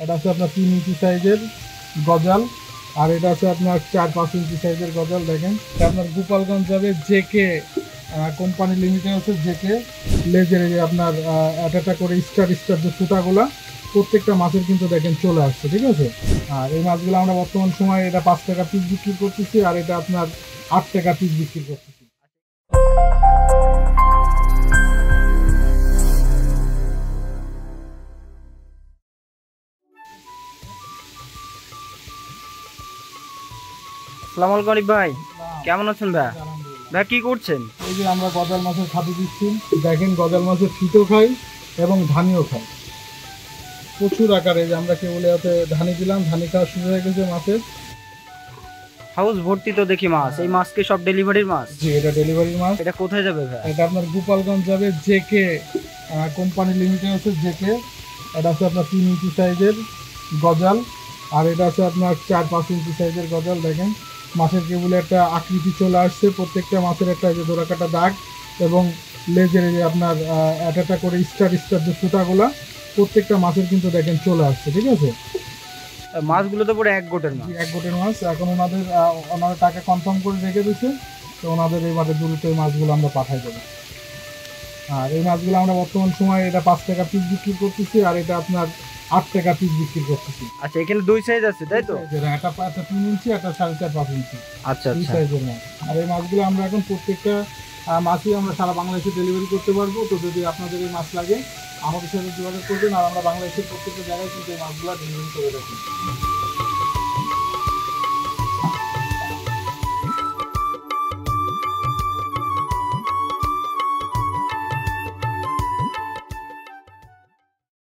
এটা আছে আপনার 3 ইঞ্চি সাইজের গজাল, আর এটা আছে আপনার 4-5 ইঞ্চি সাইজের গজাল। দেখেন এটা আপনার গোপালগঞ্জ যাবে জেকে কোম্পানি লিমিটেড আছে, জেকে লেজের এই যে আপনার একটা করে স্টার স্টার যে সুতাগুলা প্রত্যেকটা মাছের কিন্তু দেখেন চলে আসছে, ঠিক আছে। আর এই মাছগুলো আমরা বর্তমান সময়ে এটা 5 টাকা পিস বিক্রি করতেছি, আর এটা আপনার 8 টাকা পিস বিক্রি করতেছি। আসসালামু আলাইকুম আরিফ ভাই, কেমন আছেন ভাই? ভাই কি করছেন? এই যে আমরা গজাল মাছের খাদ্য দিচ্ছি, দেখেন গজাল মাছের ফিটও খাই এবং ধানিও খাই প্রচুর আকারে। যে আমরা কেবল এতে ধানি দিলাম, ধানি খাওয়া শুরু হয়ে গেছে মাছের। হাউস ভর্তি তো দেখি মাছ। এই মাছ কি সব ডেলিভারির মাছ? জি, এটা ডেলিভারি মাছ। এটা কোথায় যাবে ভাই? এটা আপনার গোপালগঞ্জ যাবে জেকে কোম্পানি লিমিটেড আছে, জেকে। এটা আছে আপনার 3 ইঞ্চি সাইজের গজাল, আর এটা আছে আপনার 4-5 ইঞ্চি সাইজের গজাল। দেখেন মাছের কেবলে একটা আকৃতি চলে আসছে, প্রত্যেকটা মাছের একটা যে দোরাকাটা দাগ এবং লেজের এই যে আপনার একটা করে স্টার স্টার যে সুতাগুলা প্রত্যেকটা মাছের কিন্তু দেখেন চলে আসছে, ঠিক আছে। মাছগুলো তো পুরো এক গোটের মাছ। এক গোটের মাছ। এখন ওনাদের টাকা কনফার্ম করে রেখে দিচ্ছে, তো ওনাদের এইবারে দ্রুত এই মাছগুলো আমরা পাঠাই দেবো। আর এই মাছগুলো আমরা বর্তমান সময়ে এটা 5 টাকা পিস বিক্রি করতেছি, আর এটা আপনার 8 টাকা পিস বিক্রি করতেছি। আচ্ছা, এখানে দুই সাইজ আছে তাই তো? একটা 3 ইঞ্চি, একটা 4.5-5 ইঞ্চি, আচ্ছা দুই আচ্ছা। সাইজের মাছ। আর এই মাছগুলো আমরা এখন প্রত্যেকটা মাছই আমরা সারা বাংলাদেশে ডেলিভারি করতে পারবো। তো যদি আপনাদের এই মাছ লাগে আমাদের সাথে যোগাযোগ করবেন, আর আমরা বাংলাদেশের প্রত্যেকটা জায়গায় কিন্তু এই মাছগুলো ডেলিভারি করে রাখি।